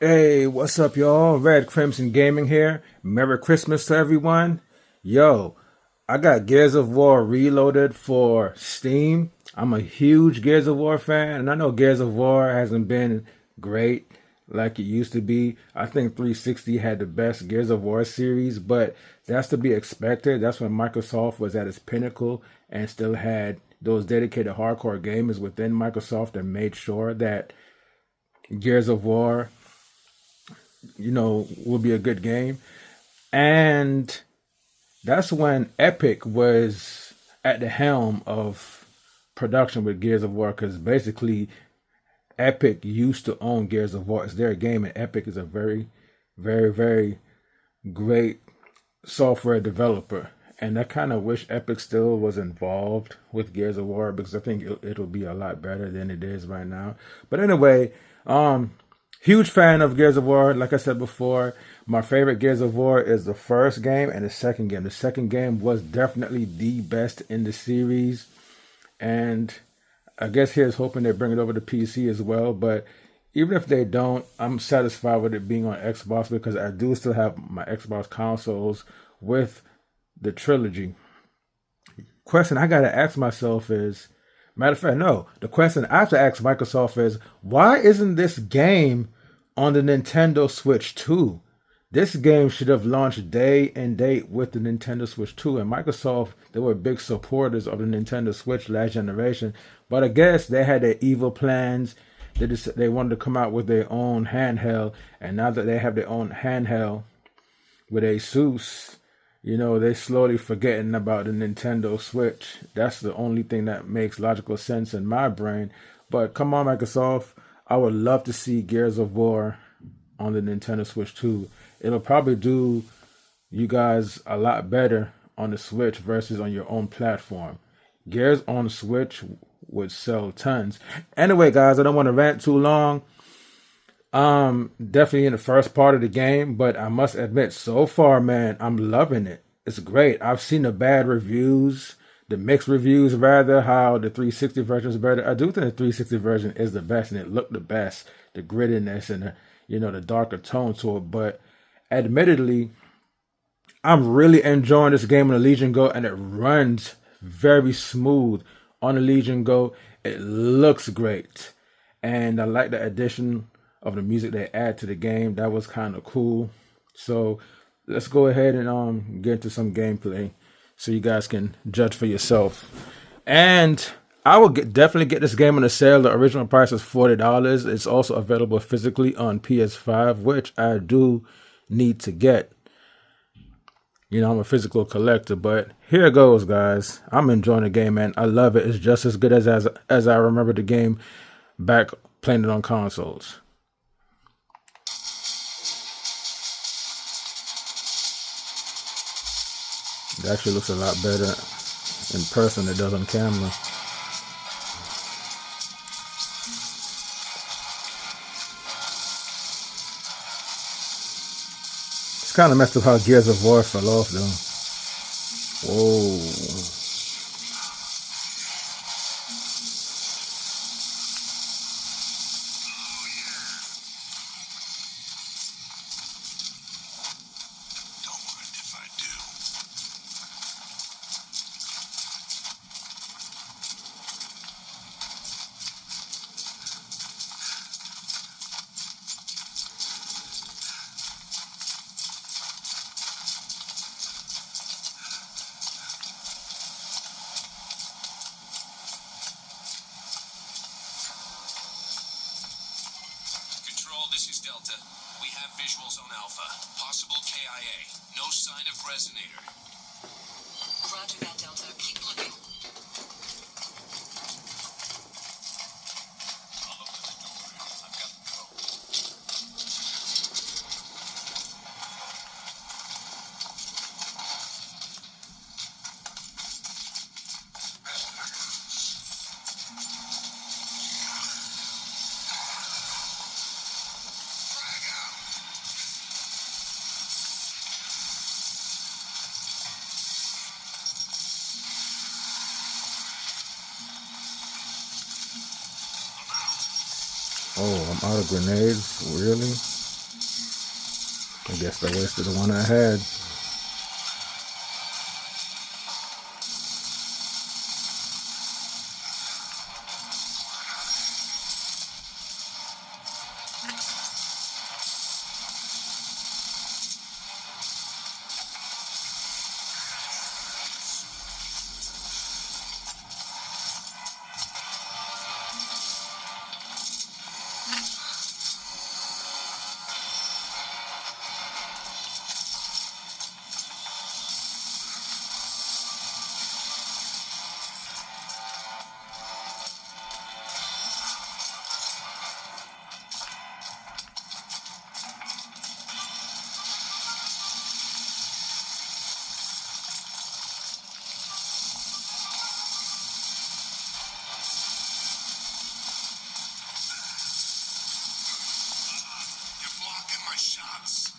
Hey, what's up, y'all? Red Crimson Gaming here. Merry Christmas to everyone. Yo, I got Gears of War Reloaded for Steam. I'm a huge Gears of War fan, and I know Gears of War hasn't been great like it used to be. I think 360 had the best Gears of War series, but that's to be expected. That's when Microsoft was at its pinnacle and still had those dedicated hardcore gamers within Microsoft that made sure that Gears of War will be a good game. And that's when Epic was at the helm of production with Gears of War, because basically Epic used to own Gears of War. It's their game, and Epic is a very, very, very great software developer. And I kind of wish Epic still was involved with Gears of War, because I think it'll be a lot better than it is right now. But anyway, huge fan of Gears of War. Like I said before, my favorite Gears of War is the first game and the second game. The second game was definitely the best in the series. And I guess here's hoping they bring it over to PC as well. But even if they don't, I'm satisfied with it being on Xbox, because I do still have my Xbox consoles with the trilogy. Question I got to ask myself is, matter of fact, no. The question I have to ask Microsoft is, why isn't this game on the Nintendo Switch 2? This game should have launched day and date with the Nintendo Switch 2. And Microsoft, they were big supporters of the Nintendo Switch last generation. But I guess they had their evil plans. They wanted to come out with their own handheld. And now that they have their own handheld with Asus, they slowly forgetting about the Nintendo Switch. That's the only thing that makes logical sense in my brain. But come on, Microsoft. I would love to see Gears of War on the Nintendo Switch 2. It'll probably do you guys a lot better on the Switch versus on your own platform. Gears on Switch would sell tons. Anyway, guys, I don't want to rant too long. Definitely in the first part of the game, but I must admit, so far, man, I'm loving it. It's great. I've seen the bad reviews, the mixed reviews rather, how the 360 version is better. I do think the 360 version is the best, and it looked the best, the grittiness and the darker tone to it. But admittedly, I'm really enjoying this game on the Legion Go, and it runs very smooth on the Legion Go. It looks great, and I like the addition of the music they add to the game. That was kind of cool. So let's go ahead and get into some gameplay so you guys can judge for yourself. And I will definitely get this game on a sale. The original price is $40. It's also available physically on PS5, which I do need to get. I'm a physical collector, but here it goes, guys. I'm enjoying the game, man. I love it. It's just as good as I remember the game back playing it on consoles. It actually looks a lot better in person than it does on camera. It's kind of messed up how Gears of War fell off, though. Whoa. This is Delta. We have visuals on Alpha. Possible KIA. No sign of resonator. Roger that, Delta. Keep looking. I'll open the door. I've got the code. Oh, I'm out of grenades? Really? I guess I wasted the one I had. You're blocking my shots.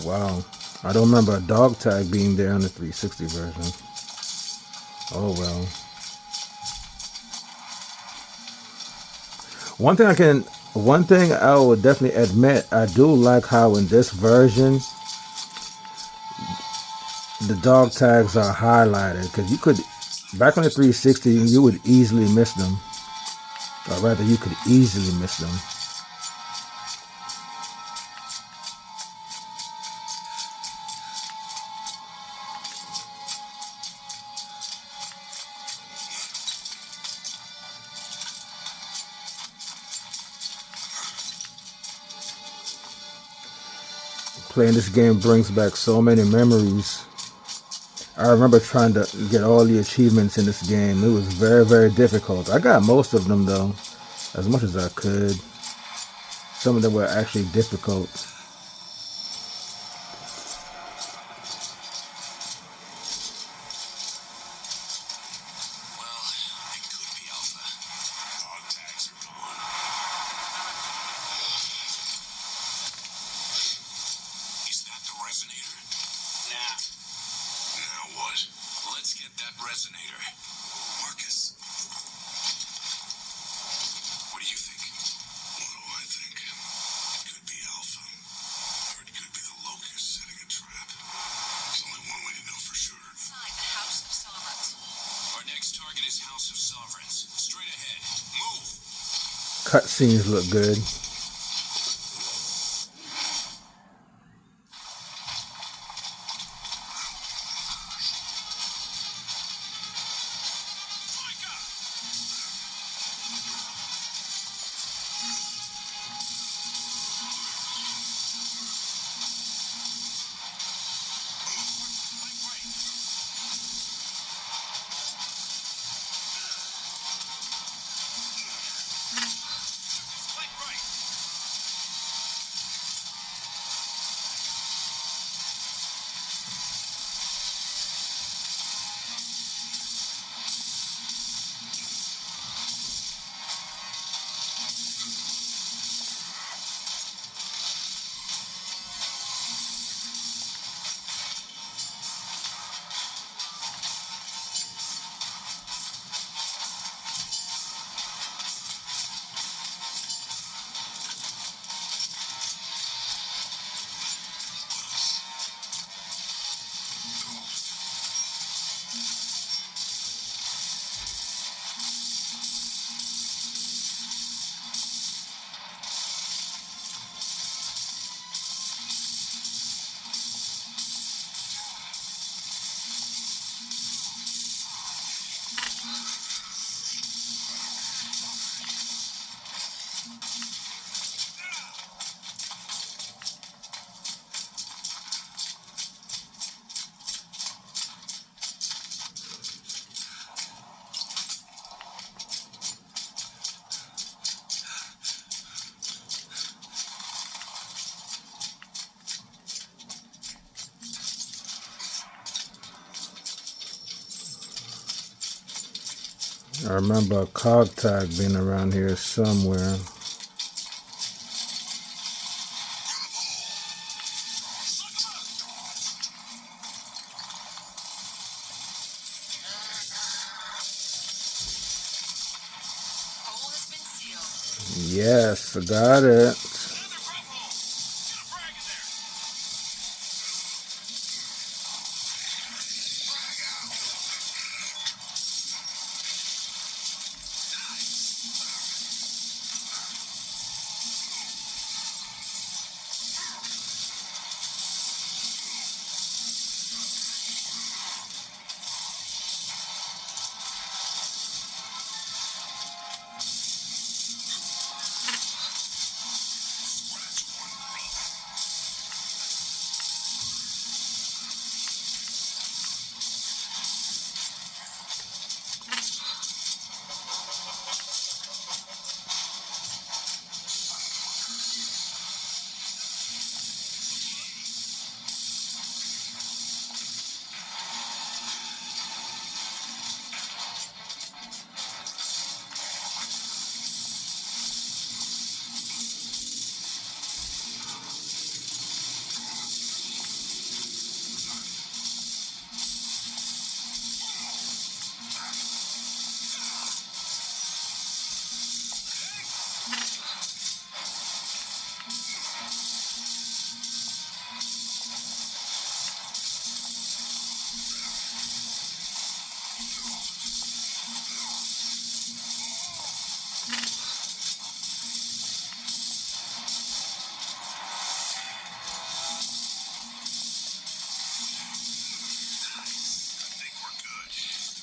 Wow. I don't remember a dog tag being there on the 360 version. Oh well. One thing I would definitely admit, I do like how in this version the dog tags are highlighted, because you could, back on the 360, you would easily miss them, or rather, you could easily miss them. Playing this game brings back so many memories. I remember trying to get all the achievements in this game. It was very, very difficult. I got most of them though, as much as I could. Some of them were actually difficult. Well, it could be Alpha. Dog tags are gone. Is that the resonator? Nah. Now what? Let's get that resonator. Marcus. What do you think? What do I think? It could be Alpha. Or it could be the Locust setting a trap. There's only one way to know for sure. Inside the House of Sovereigns. Our next target is House of Sovereigns. Straight ahead. Move! Cutscenes look good. I remember a cog tag being around here somewhere. Hole has been sealed. Yes, I got it.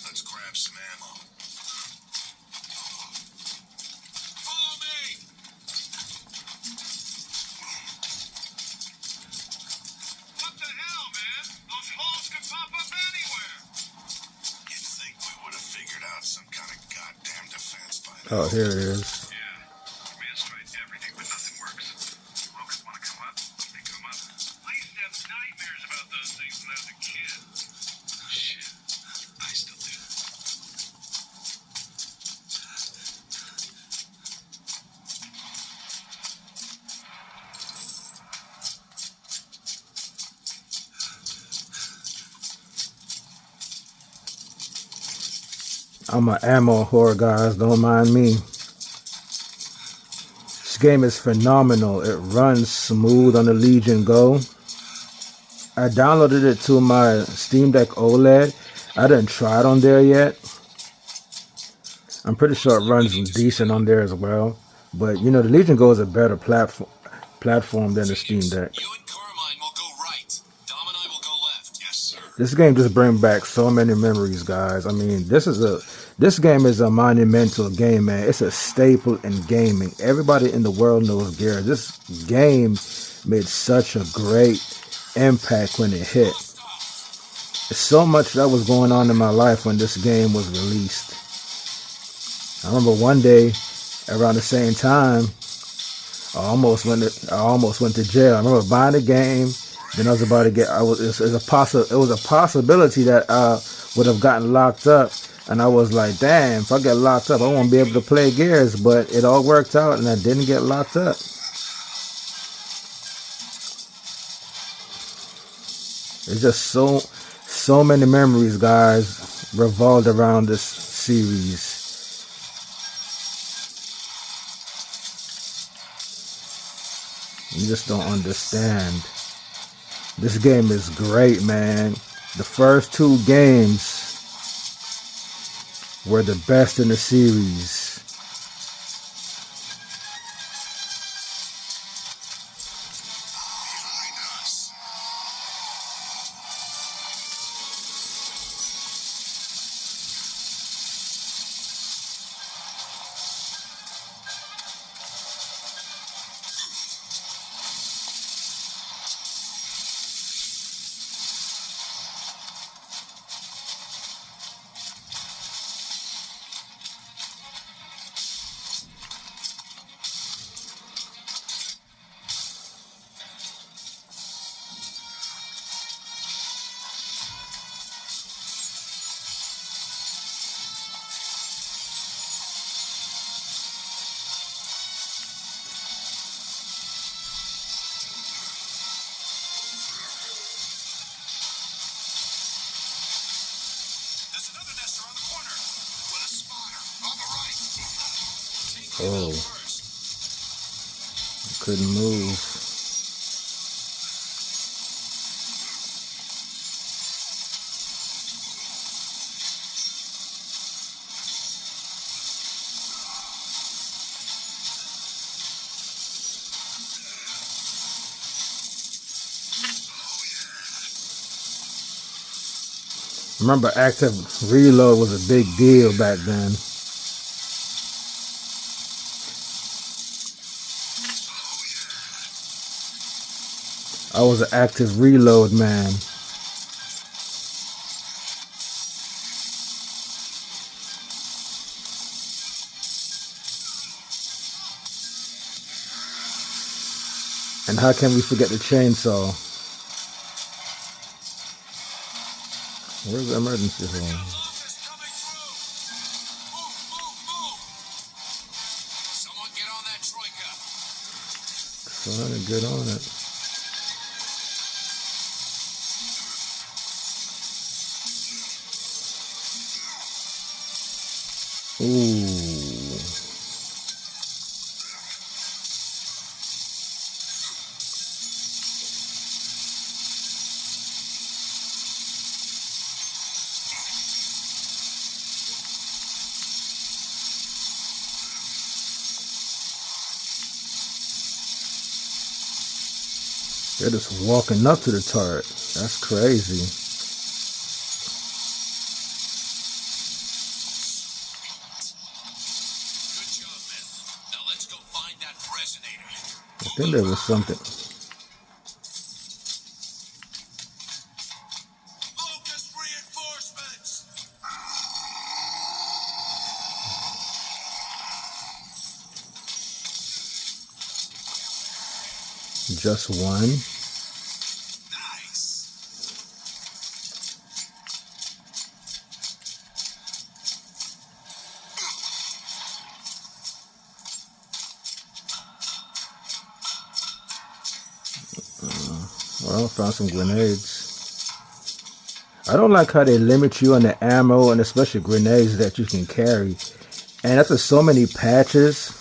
Let's grab some ammo. Follow me! What the hell, man? Those holes could pop up anywhere. You'd think we would have figured out some kind of goddamn defense by now. Oh, here it is. Yeah. Man's tried everything, but nothing works. Locals want to come up? They come up. I used to have nightmares about those things when I was a kid. Shit. I still do. I'm an ammo whore, guys. Don't mind me. This game is phenomenal. It runs smooth on the Legion Go. I downloaded it to my Steam Deck OLED. I didn't try it on there yet. I'm pretty sure it runs decent on there as well. But you know, the Legion Go is a better platform than the Steam Deck. You and Carmine will go right. Dom and I will go left. Yes, sir. This game just brings back so many memories, guys. I mean, this game is a monumental game, man. It's a staple in gaming. Everybody in the world knows Gear. This game made such a great impact when it hit. There's so much that was going on in my life when this game was released. I remember one day around the same time, I almost went to jail. I remember buying the game. Then I was about to get. It was a possibility that I would have gotten locked up, and I was like, "Damn! If I get locked up, I won't be able to play Gears." But it all worked out, and I didn't get locked up. It's just so many memories, guys, revolved around this series. You just don't understand. This game is great, man. The first two games were the best in the series. Behind us. Oh, couldn't move. Remember, active reload was a big deal back then. I was an active reload man. And how can we forget the chainsaw? Where's the emergency phone? Office coming through. Move. Someone get on that troika. Trying to get on it. Ooh. They're just walking up to the turret. That's crazy. Good job, man. Now let's go find that resonator. I think there was something. Locust reinforcements. Just one. Nice. Well, found some grenades. I don't like how they limit you on the ammo and especially grenades that you can carry. And after so many patches,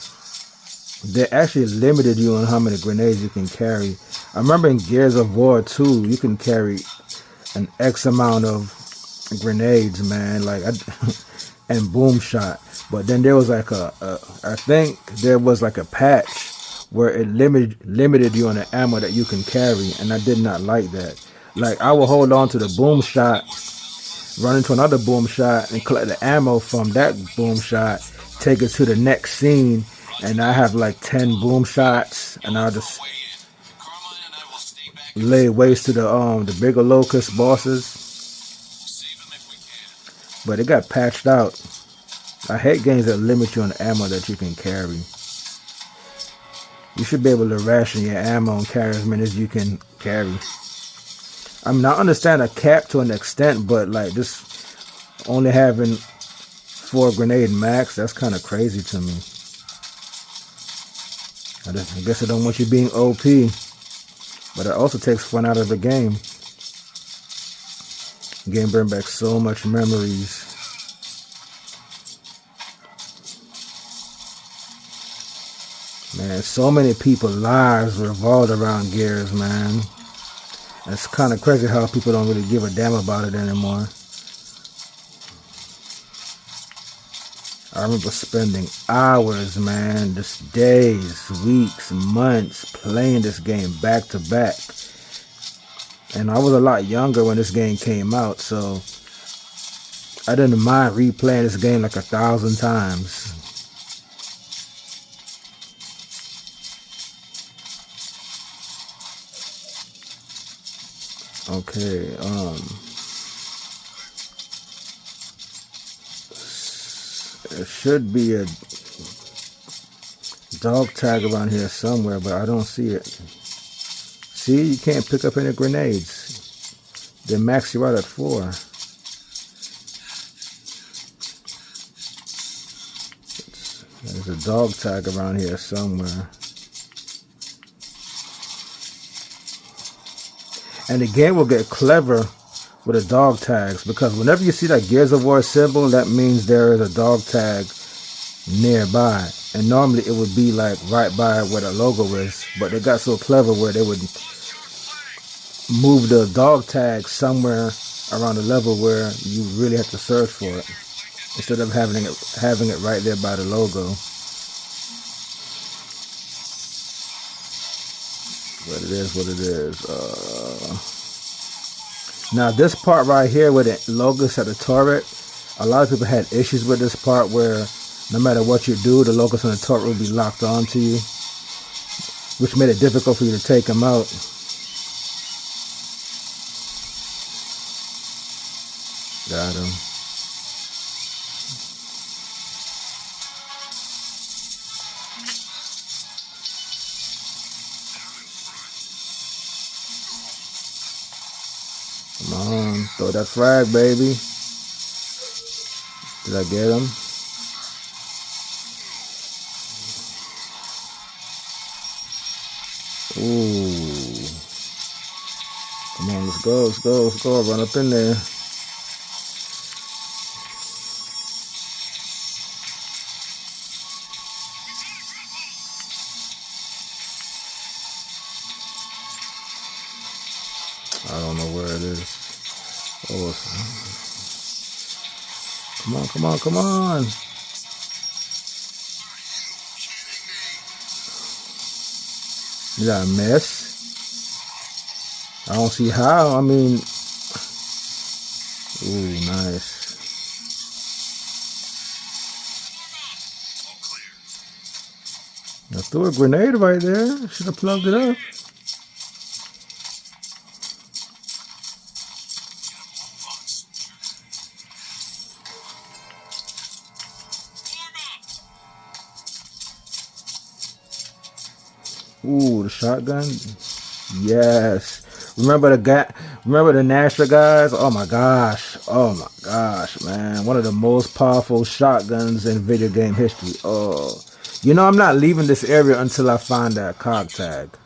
they actually limited you on how many grenades you can carry. I remember in Gears of War 2, you can carry an X amount of grenades, man, like and boom shot. But then there was like I think there was like a patch where it limited you on the ammo that you can carry, and I did not like that. Like I will hold on to the boom shot, run into another boom shot, and collect the ammo from that boom shot, take it to the next scene, and I have like 10 boom shots, and I'll just Way in. Carmine and I will stay back. lay waste to the bigger locust bosses. Save them if we can. But it got patched out. I hate games that limit you on the ammo that you can carry. You should be able to ration your ammo and carry as many as you can carry. I mean, I understand a cap to an extent, but like just only having 4 grenade max, that's kind of crazy to me. I guess I don't want you being OP, but it also takes fun out of the game. Game bring back so much memories. Man, so many people's lives revolved around Gears, man. It's kind of crazy how people don't really give a damn about it anymore. I remember spending hours, man, just days, weeks, months playing this game back to back. And I was a lot younger when this game came out, so I didn't mind replaying this game like 1,000 times. Okay, there should be a dog tag around here somewhere, but I don't see it. See, you can't pick up any grenades. They max you out at 4. There's a dog tag around here somewhere. And the game will get clever with the dog tags, because whenever you see that Gears of War symbol, that means there is a dog tag nearby. and normally it would be like right by where the logo is, but they got so clever where they would move the dog tag somewhere around the level where you really have to search for it instead of having it right there by the logo. But it is what it is. Now this part right here where the locust at the turret, a lot of people had issues with this part where no matter what you do, the locust on the turret will be locked onto you, which made it difficult for you to take them out. Got him. Come on, throw that flag, baby. Did I get him? Ooh. Come on, let's go, let's go, let's go. Run up in there. I don't know where it is. Oh, come on, come on, come on. Did I miss? I don't see how. I mean, ooh, nice. I threw a grenade right there. Should have plugged it up. Ooh, the shotgun. Yes. Remember the guy? Remember the Nashra guys? Oh my gosh! Oh my gosh, man! One of the most powerful shotguns in video game history. Oh, you know I'm not leaving this area until I find that cog tag.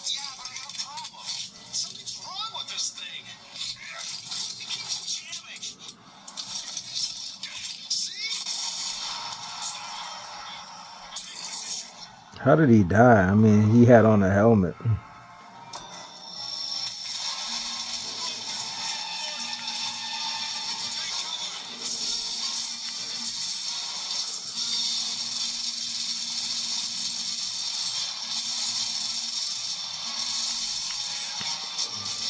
Yeah, but I got a problem. Something's wrong with this thing. It keeps jamming. See? How did he die? I mean, he had on a helmet.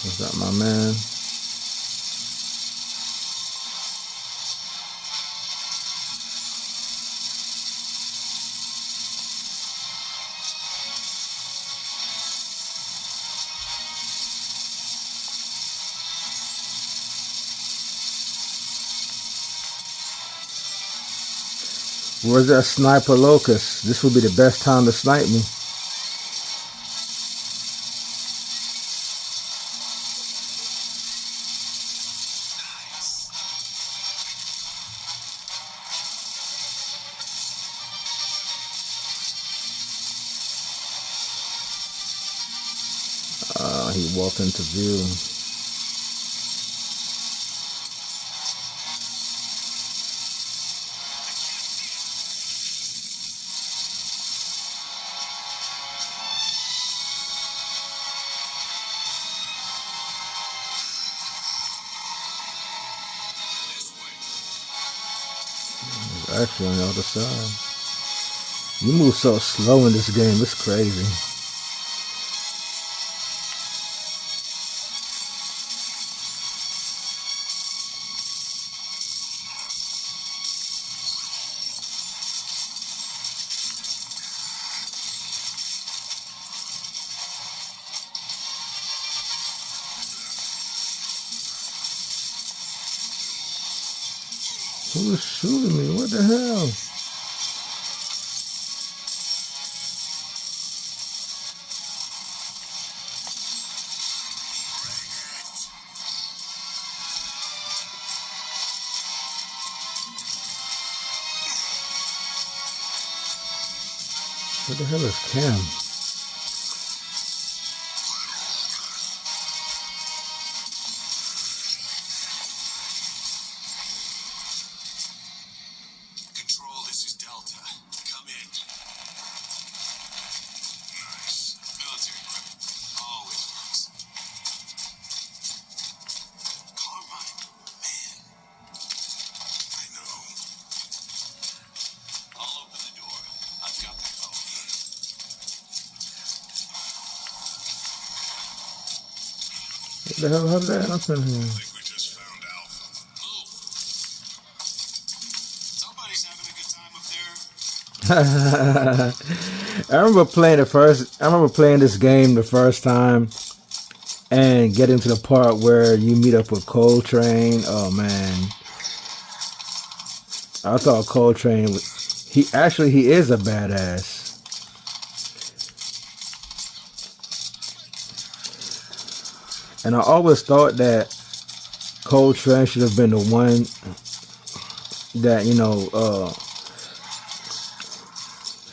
What's up, my man? Where's that sniper locust? This would be the best time to snipe me. He walked into view. He's actually on the other side. You move so slow in this game, it's crazy. Who is shooting me? What the hell? What the hell is Cam? Control, this is Delta. Come in. the hell how's that happen I here? think we just found Alpha. Move. Somebody's having a good time up there. I remember playing this game the first time and getting to the part where you meet up with Coltrane. Oh man, I thought Coltrane was, he is a badass. And I always thought that Coltrane should have been the one that,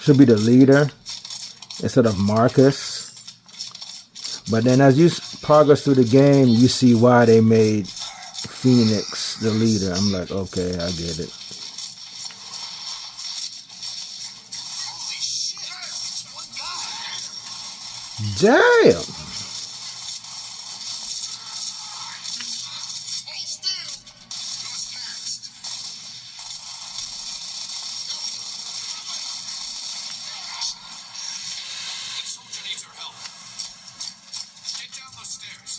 should be the leader instead of Marcus. But then as you progress through the game, you see why they made Phoenix the leader. I'm like, okay, I get it. Holy shit! It's one guy. Damn! Hold still. Who's next? That soldier needs our help. Get down those stairs.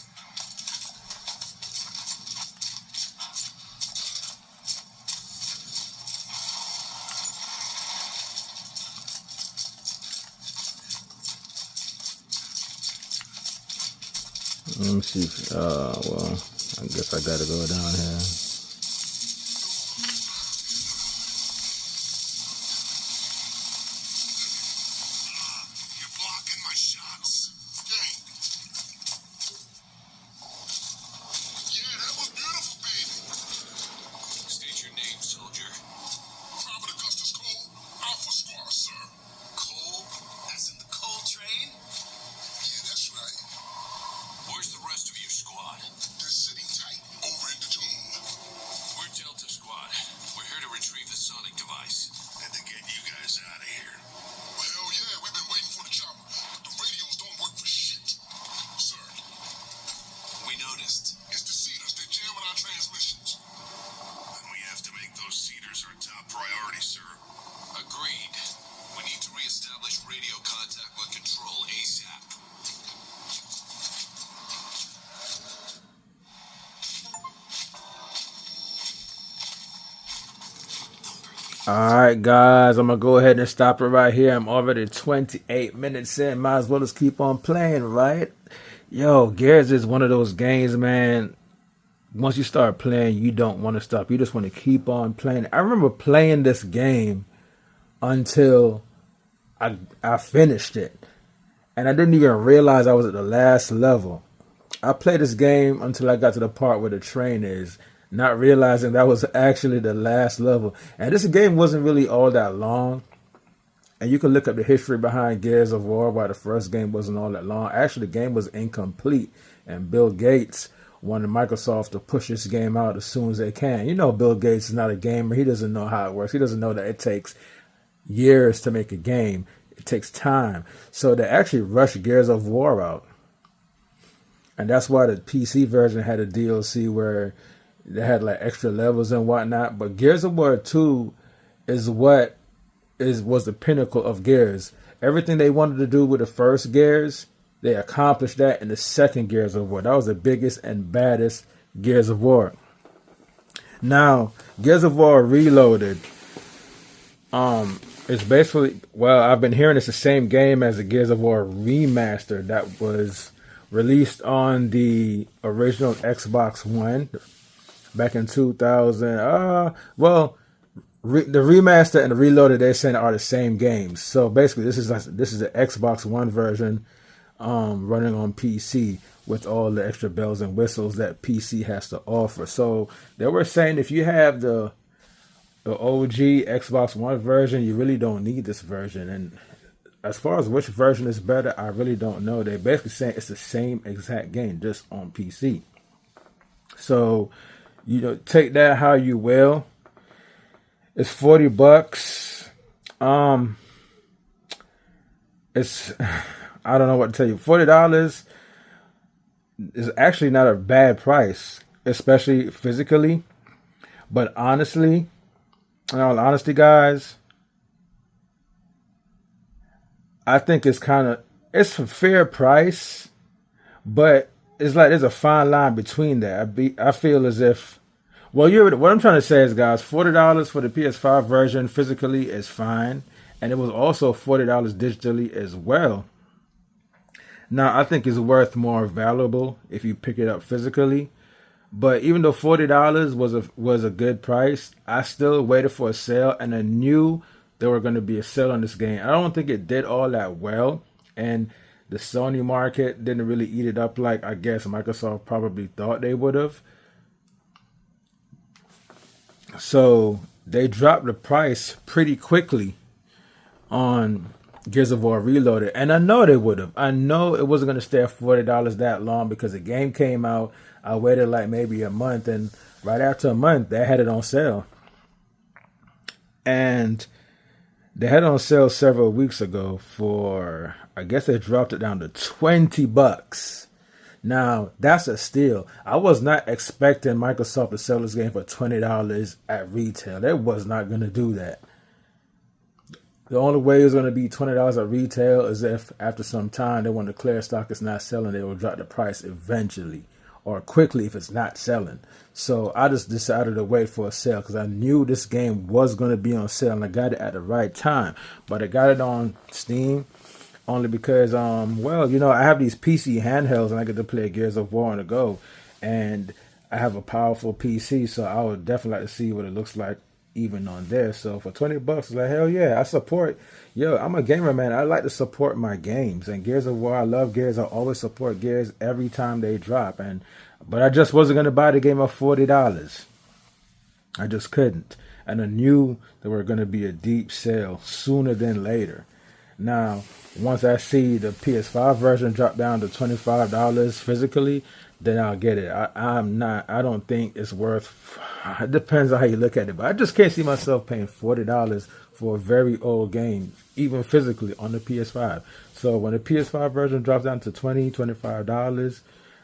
Let me see. Well, I guess I gotta go down here. You're blocking my shots. Dang. Yeah, that was beautiful, baby. State your name, soldier. Private Augustus Cole, Alpha Squad, sir. Cole? As in the coal train? Yeah, that's right. Where's the rest of your squad? They're sitting tight over in the tomb. We're Delta Squad. We're here to retrieve the sonic device. And to get you guys out of here. Well, hell yeah, we've been waiting for the chopper, but the radios don't work for shit. Sir. We noticed. It's the Cedars. They're jamming our transmissions. Then we have to make those Cedars our top priority, sir. Agreed. We need to reestablish radio contact with Control ASAP. Alright guys, I'm gonna go ahead and stop it right here. I'm already 28 minutes in. Might as well just keep on playing, right? Yo, Gears is one of those games, man. Once you start playing, you don't want to stop. You just want to keep on playing. I remember playing this game until I finished it. And I didn't even realize I was at the last level. I played this game until I got to the part where the train is, not realizing that was actually the last level. And this game wasn't really all that long. And you can look up the history behind Gears of War, why the first game wasn't all that long. Actually, the game was incomplete. And Bill Gates wanted Microsoft to push this game out as soon as they can. You know, Bill Gates is not a gamer. He doesn't know how it works. He doesn't know that it takes years to make a game. It takes time. So they actually rushed Gears of War out. And that's why the PC version had a DLC where they had like extra levels and whatnot. But Gears of War 2 is what was the pinnacle of Gears. Everything they wanted to do with the first Gears, they accomplished that in the second Gears of War. That was the biggest and baddest Gears of War. Now, Gears of War Reloaded, it's basically, well, I've been hearing it's the same game as the Gears of War Remaster that was released on the original Xbox One back in 2000. The remaster and the Reloaded, they're saying, are the same games. So basically, this is the Xbox One version running on PC with all the extra bells and whistles that PC has to offer. So they were saying if you have the OG Xbox One version, you really don't need this version. And as far as which version is better, I really don't know. They're basically saying it's the same exact game, just on PC. So, take that how you will. It's $40. It's I don't know what to tell you. $40 is actually not a bad price, especially physically. But honestly, in all honesty, guys, I think it's a fair price, but it's like there's a fine line between that. I feel as if, well, what I'm trying to say is, guys, $40 for the PS5 version physically is fine, and it was also $40 digitally as well. Now, I think it's worth more valuable if you pick it up physically. But even though $40 was a good price, I still waited for a sale, and I knew there were going to be a sale on this game. I don't think it did all that well, and the Sony market didn't really eat it up like I guess Microsoft probably thought they would have. So they dropped the price pretty quickly on Gears of War Reloaded, and I know they would have. I know it wasn't going to stay at $40 that long because the game came out. I waited like maybe a month, and right after a month, they had it on sale. And they had it on sale several weeks ago for, I guess they dropped it down to $20. Now, that's a steal. I was not expecting Microsoft to sell this game for $20 at retail. They was not going to do that. The only way it's going to be $20 at retail is if after some time they want to declare stock is not selling, they will drop the price eventually or quickly if it's not selling. So I just decided to wait for a sale because I knew this game was going to be on sale and I got it at the right time. But I got it on Steam only because, well, you know, I have these PC handhelds and I get to play Gears of War on the go. And I have a powerful PC, so I would definitely like to see what it looks like even on there. So for $20, it's like, hell yeah, I support. Yo, I'm a gamer, man. I like to support my games. And Gears of War, I love Gears. I always support Gears every time they drop. But I just wasn't going to buy the game at $40. I just couldn't. And I knew there were going to be a deep sale sooner than later. Now, once I see the PS5 version drop down to $25 physically, then I'll get it. I don't think it's worth, it depends on how you look at it, but I just can't see myself paying $40 for a very old game, even physically on the PS5. So when the PS5 version drops down to $25,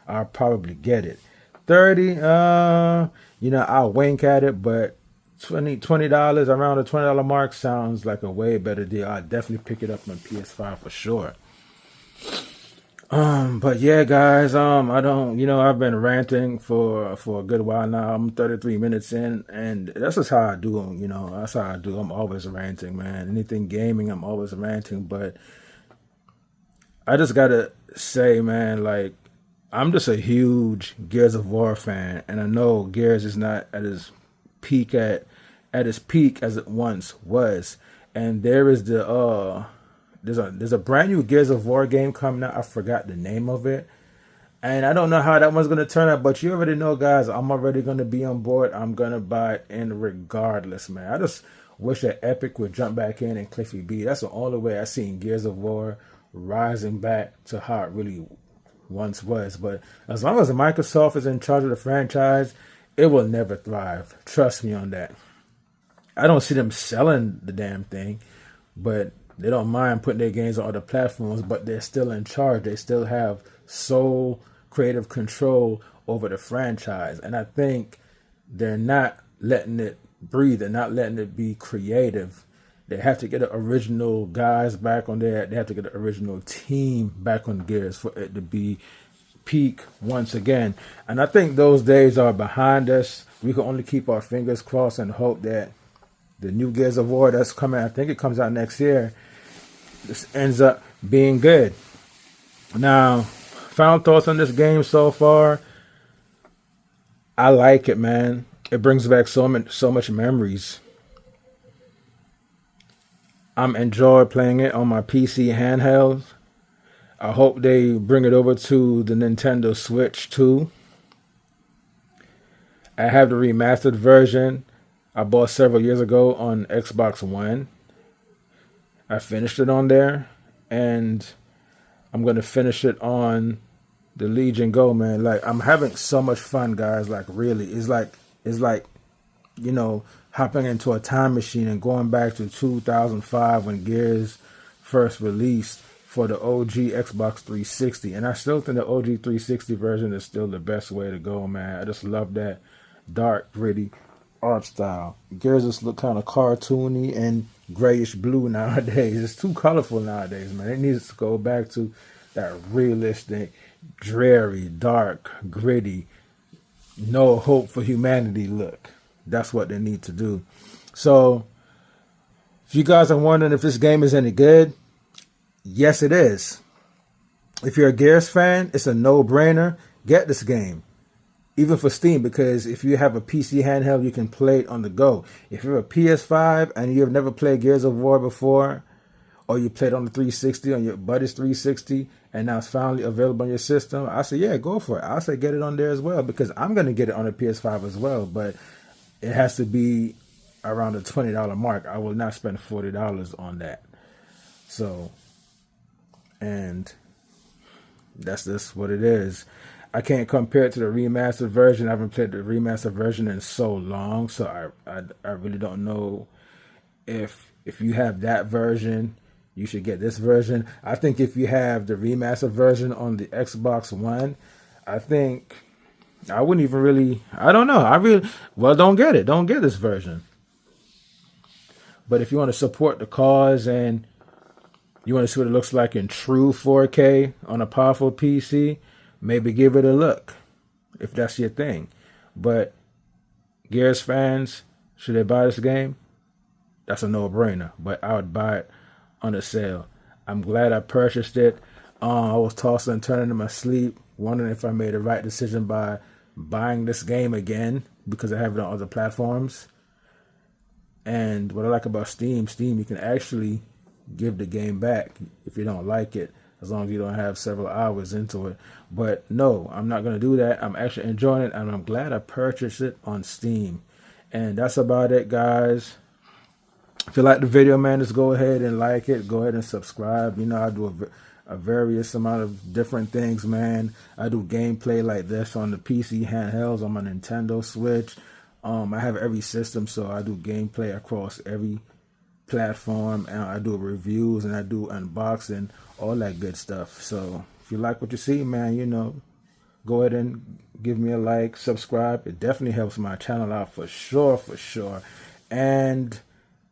I'll probably get it. $30, you know, I'll wink at it, but $20 around the $20 mark sounds like a way better deal. I'll definitely pick it up on PS5 for sure. But yeah, guys, I don't, you know, I've been ranting for a good while now. I'm 33 minutes in, and that's just how I do, you know, that's how I do. I'm always ranting, man. Anything gaming, I'm always ranting, but I just gotta say, man, like, I'm just a huge Gears of War fan, and I know Gears is not at its peak as it once was. And there is there's a brand new Gears of War game coming out. I forgot the name of it. And I don't know how that one's going to turn out, but you already know, guys, I'm already going to be on board. I'm going to buy it in regardless, man. I just wish that Epic would jump back in and Cliffy B. That's the only way I've seen Gears of War rising back to how it really once was. But as long as Microsoft is in charge of the franchise, it will never thrive. Trust me on that. I don't see them selling the damn thing, but they don't mind putting their games on other platforms, but they're still in charge. They still have sole creative control over the franchise. And I think they're not letting it breathe. They're not letting it be creative. They have to get the original guys back on there. They have to get the original team back on Gears for it to be peak once again. And I think those days are behind us. We can only keep our fingers crossed and hope that the new Gears of War that's coming, I think it comes out next year, this ends up being good. Now, final thoughts on this game so far. I like it, man. It brings back so much memories. I'm enjoying playing it on my PC handheld. I hope they bring it over to the Nintendo Switch too. I have the remastered version I bought several years ago on Xbox One. I finished it on there, and I'm going to finish it on the Legion Go, man. Like, I'm having so much fun, guys. Like, really, it's like, you know, hopping into a time machine and going back to 2005 when Gears first released for the OG Xbox 360. And I still think the OG 360 version is still the best way to go, man. I just love that dark, gritty art style. Gears just look kind of cartoony and grayish blue nowadays. It's too colorful nowadays, man. It needs to go back to that realistic dreary, dark, gritty, no hope for humanity look. That's what they need to do. So, if you guys are wondering if this game is any good, yes, it is. If you're a Gears fan, it's a no-brainer. Get this game. Even for Steam, because if you have a PC handheld, you can play it on the go. If you're a PS5 and you've never played Gears of War before, or you played on the 360, on your buddy's 360, and now it's finally available on your system, I say, yeah, go for it. I say get it on there as well, because I'm going to get it on the PS5 as well, but it has to be around the $20 mark. I will not spend $40 on that. So, and that's just what it is. I can't compare it to the remastered version. I haven't played the remastered version in so long, so I really don't know if you have that version, you should get this version. I think if you have the remastered version on the Xbox One, I think I wouldn't even really, I don't know. Don't get it. Don't get this version. But if you want to support the cause and you want to see what it looks like in true 4K on a powerful PC, maybe give it a look if that's your thing. But Gears fans, should they buy this game? That's a no-brainer. But I would buy it on a sale. I'm glad I purchased it. I was tossing and turning in my sleep, wondering if I made the right decision by buying this game again, because I have it on other platforms. And what I like about Steam, you can actually give the game back if you don't like it, as long as you don't have several hours into it. But no, I'm not going to do that. I'm actually enjoying it, and I'm glad I purchased it on Steam. And that's about it, guys. If you like the video, man, just go ahead and like it. Go ahead and subscribe. You know, I do a various amount of different things, man. I do gameplay like this on the PC handhelds, on my Nintendo Switch. I have every system, so I do gameplay across every platform, and I do reviews, and I do unboxing, all that good stuff. So if you like what you see, man, you know, go ahead and give me a like, subscribe. It definitely helps my channel out for sure. And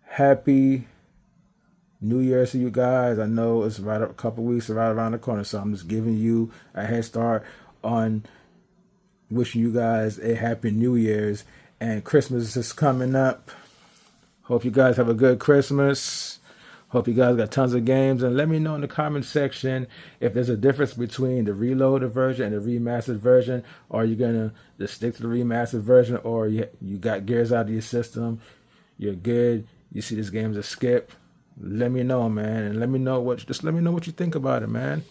happy New Year's to you guys. I know it's right up a couple weeks, right around the corner, so I'm just giving you a head start on wishing you guys a happy New Year's. And Christmas is coming up. Hope you guys have a good Christmas. Hope you guys got tons of games. And let me know in the comment section if there's a difference between the reloaded version and the remastered version. Or are you going to just stick to the remastered version? Or you got Gears out of your system. You're good. You see this game's a skip. Let me know, man. And let me know what you think about it, man.